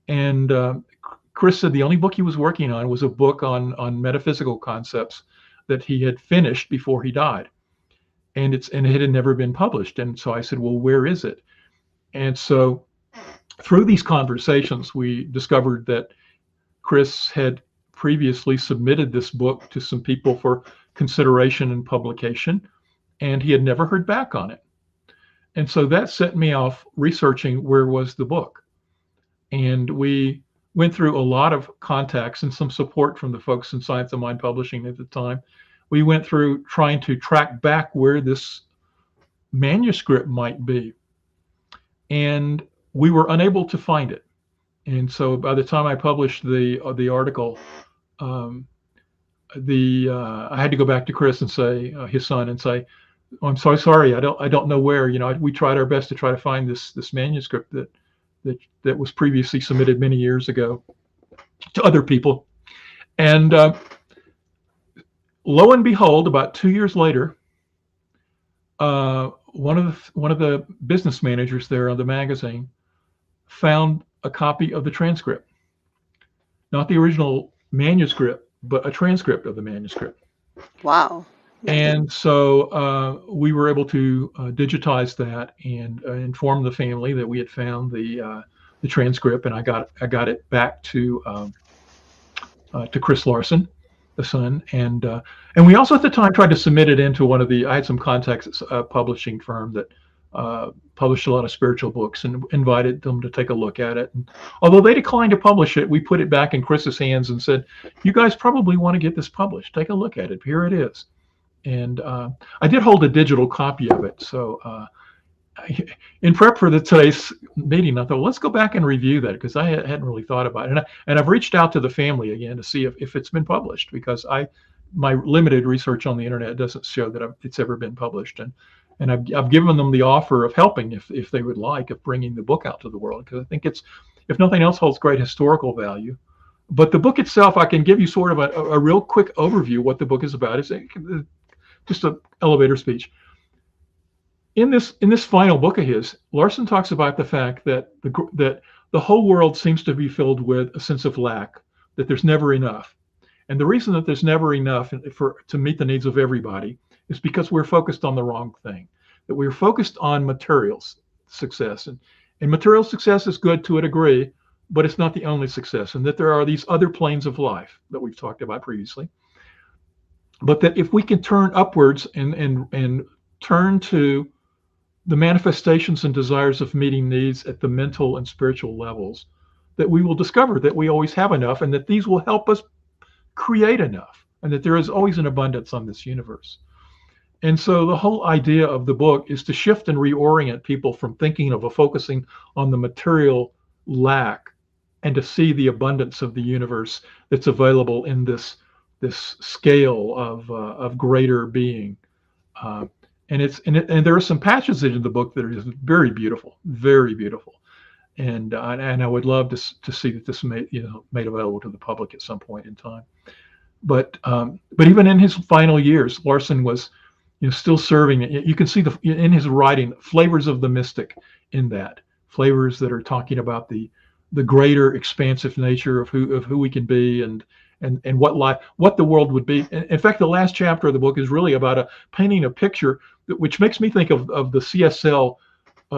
And Chris said the only book he was working on was a book on metaphysical concepts that he had finished before he died, and it had never been published. And so I said, well, where is it? And so through these conversations, we discovered that Chris had previously submitted this book to some people for consideration and publication, and he had never heard back on it. And so that set me off researching where was the book. And we went through a lot of contacts and some support from the folks in Science of Mind Publishing at the time. We went through trying to track back where this manuscript might be. And we were unable to find it. And so by the time I published the article, I had to go back to Chris and say, his son, and say, oh, I'm so sorry, I don't know where. We tried our best to try to find this manuscript that was previously submitted many years ago to other people. And lo and behold, about 2 years later, one of the business managers there on the magazine found a copy of the transcript, not the original manuscript, but a transcript of the manuscript. Wow. And so we were able to digitize that and inform the family that we had found the transcript, and I got it back to Chris Larson, the son, and we also at the time tried to submit it into one of the. I had some contacts at a publishing firm that published a lot of spiritual books, and invited them to take a look at it. And although they declined to publish it, we put it back in Chris's hands and said, "You guys probably want to get this published. Take a look at it. Here it is." And I did hold a digital copy of it. So in prep for today's meeting, I thought, well, let's go back and review that, because I hadn't really thought about it. And I've reached out to the family again to see if it's been published, because my limited research on the internet doesn't show that it's ever been published. And I've given them the offer of helping if they would like, of bringing the book out to the world, because I think it's, if nothing else, holds great historical value. But the book itself, I can give you sort of a real quick overview of what the book is about. It's just an elevator speech. In this final book of his, Larson talks about the fact that the whole world seems to be filled with a sense of lack, that there's never enough. And the reason that there's never enough to meet the needs of everybody is because we're focused on the wrong thing, that we're focused on materials success. And material success is good to a degree, but it's not the only success, and that there are these other planes of life that we've talked about previously. But that if we can turn upwards and turn to the manifestations and desires of meeting needs at the mental and spiritual levels, that we will discover that we always have enough, and that these will help us create enough, and that there is always an abundance on this universe. And so the whole idea of the book is to shift and reorient people from thinking of focusing on the material lack, and to see the abundance of the universe that's available in this scale of greater being. And there are some passages in the book that are just very beautiful, very beautiful. And I would love to see that this made available to the public at some point in time. But even in his final years, Larson was still serving. You can see in his writing flavors of the mystic in that, flavors that are talking about the greater expansive nature of who we can be, and what the world would be. In fact, the last chapter of the book is really about painting a picture which makes me think of the CSL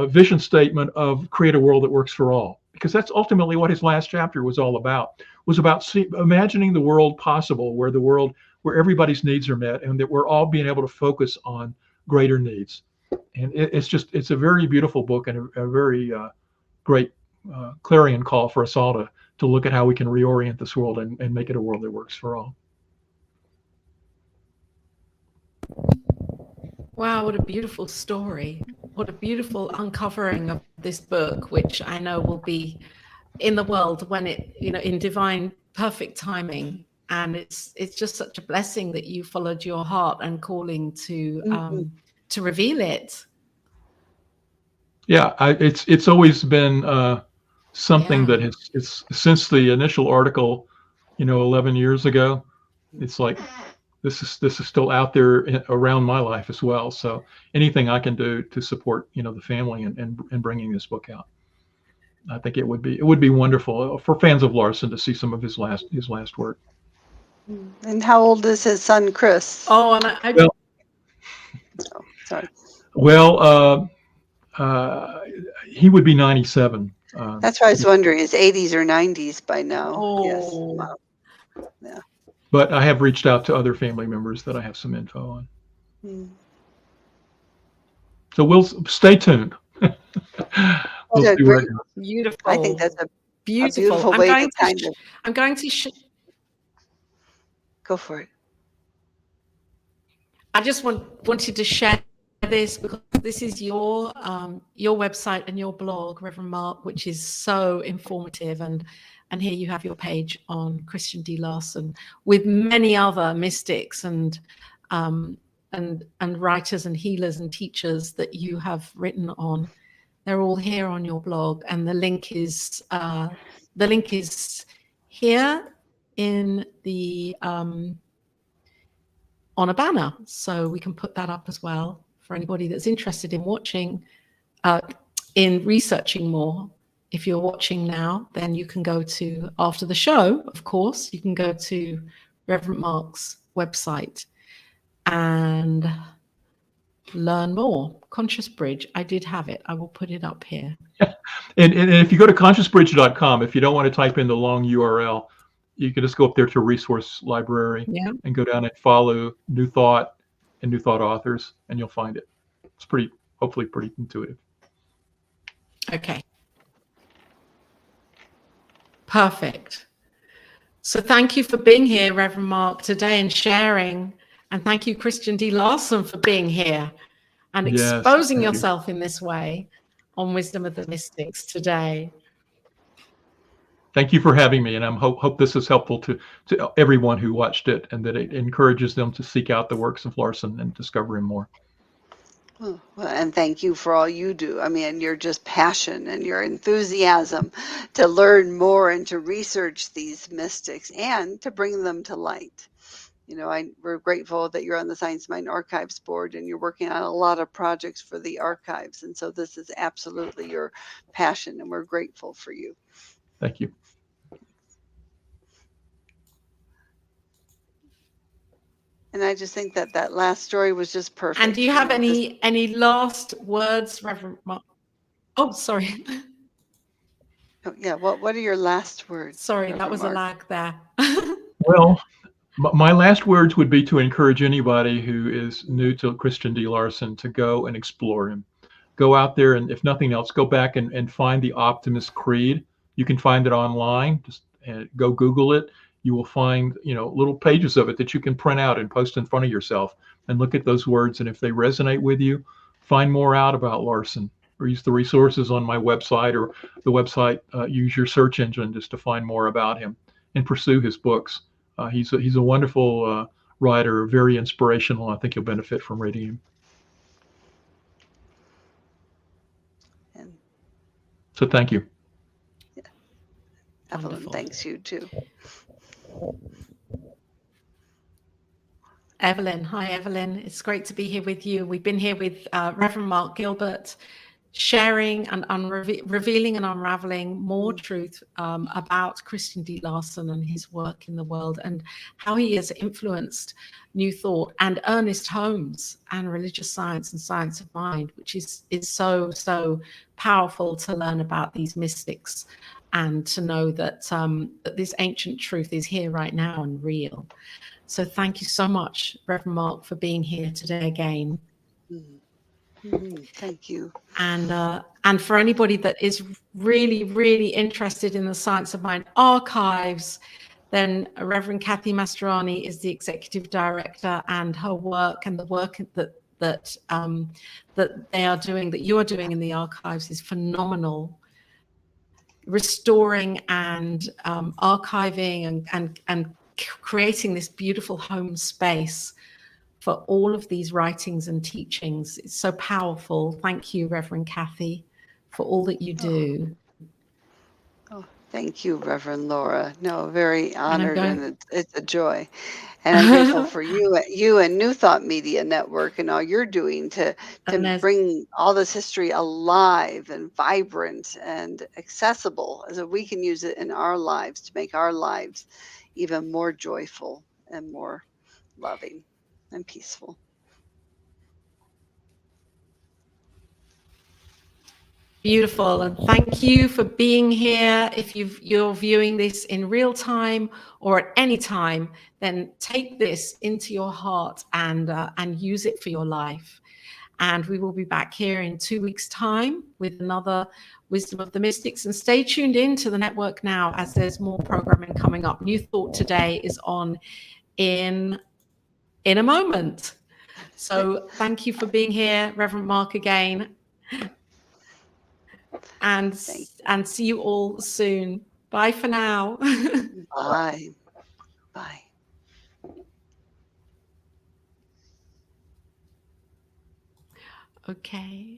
vision statement of create a world that works for all, because that's ultimately what his last chapter was all about. Was about imagining the world possible, where everybody's needs are met, and that we're all being able to focus on greater needs. And it's a very beautiful book and a very great clarion call for us all to look at how we can reorient this world and make it a world that works for all. Wow, what a beautiful story. What a beautiful uncovering of this book, which I know will be in the world when it, in divine, perfect timing. And it's just such a blessing that you followed your heart and calling to reveal it. Yeah, it's always been something that it's since the initial article, 11 years ago. It's like this is still out there around my life as well. So anything I can do to support, the family and bringing this book out, I think it would be wonderful for fans of Larson to see some of his last work. And how old is his son, Chris? Oh, and well, oh, sorry. Well, he would be 97. That's why I was wondering, is 80s or 90s by now? Oh. Yes. Wow. Yeah. But I have reached out to other family members that I have some info on. So we'll stay tuned. We'll see where it goes. Beautiful. I think that's a beautiful way to kind of. I'm going to go for it. I just wanted to share this because this is your website and your blog, Reverend Mark, which is so informative, and here you have your page on Christian D. Larson with many other mystics and writers and healers and teachers that you have written on. They're all here on your blog, and the link is here in the on a banner, so we can put that up as well for anybody that's interested in watching, in researching more. If you're watching now, then you can go to, after the show, of course, you can go to Reverend Mark's website and learn more. Conscious Bridge, I did have it. I will put it up here. And if you go to consciousbridge.com, if you don't want to type in the long URL, you can just go up there to resource library and go down and follow New Thought and New Thought authors, and you'll find it. It's hopefully pretty intuitive. Okay. Perfect. So thank you for being here, Reverend Mark, today and sharing. And thank you, Christian D. Larson, for being here and exposing yourself in this way on Wisdom of the Mystics today. Thank you for having me, and I hope this is helpful to everyone who watched it, and that it encourages them to seek out the works of Larson and discover him more. Well, and thank you for all you do. I mean, your just passion and your enthusiasm to learn more and to research these mystics and to bring them to light. We're grateful that you're on the Science Mind Archives Board and you're working on a lot of projects for the archives. And so this is absolutely your passion, and we're grateful for you. Thank you. And I just think that last story was just perfect. And do you have any last words, Reverend Mark? Oh, sorry. Oh, yeah. What are your last words? Sorry, Reverend that was Mark? A lag there. Well, my last words would be to encourage anybody who is new to Christian D. Larson to go and explore him. Go out there, and if nothing else, go back and find the Optimist Creed. You can find it online. Just go Google it. You will find, little pages of it that you can print out and post in front of yourself and look at those words. And if they resonate with you, find more out about Larson, or use the resources on my website or the website. Use your search engine just to find more about him and pursue his books. He's a wonderful writer, very inspirational. I think you'll benefit from reading him. So thank you. Yeah. Evelyn, thanks you too. Evelyn, hi Evelyn. It's great to be here with you. We've been here with Reverend Mark Gilbert, sharing and revealing and unraveling more truth about Christian D. Larson and his work in the world, and how he has influenced New Thought and Ernest Holmes and religious science and science of mind, which is so powerful to learn about these mystics and to know that that this ancient truth is here right now and real. So thank you so much, Reverend Mark, for being here today again. Thank you. And for anybody that is really, really interested in the Science of Mind archives, then Reverend Kathy Mastroianni is the executive director, and her work and the work that they are doing, that you are doing in the archives, is phenomenal. Restoring and archiving and creating this beautiful home space for all of these writings and teachings. It's so powerful. Thank you, Reverend Kathy, for all that you do. Oh, thank you, Reverend Laura. No, very honored, going, and it's a joy. And I'm grateful for you and New Thought Media Network and all you're doing to bring all this history alive and vibrant and accessible, so we can use it in our lives to make our lives even more joyful and more loving and peaceful. Beautiful. And thank you for being here. If you're viewing this in real time or at any time, then take this into your heart and use it for your life. And we will be back here in 2 weeks' time with another Wisdom of the Mystics. And stay tuned in to the network now, as there's more programming coming up. New Thought Today is on in a moment. So thank you for being here, Reverend Mark, again. And see you all soon. Bye for now. Bye. Bye. Okay.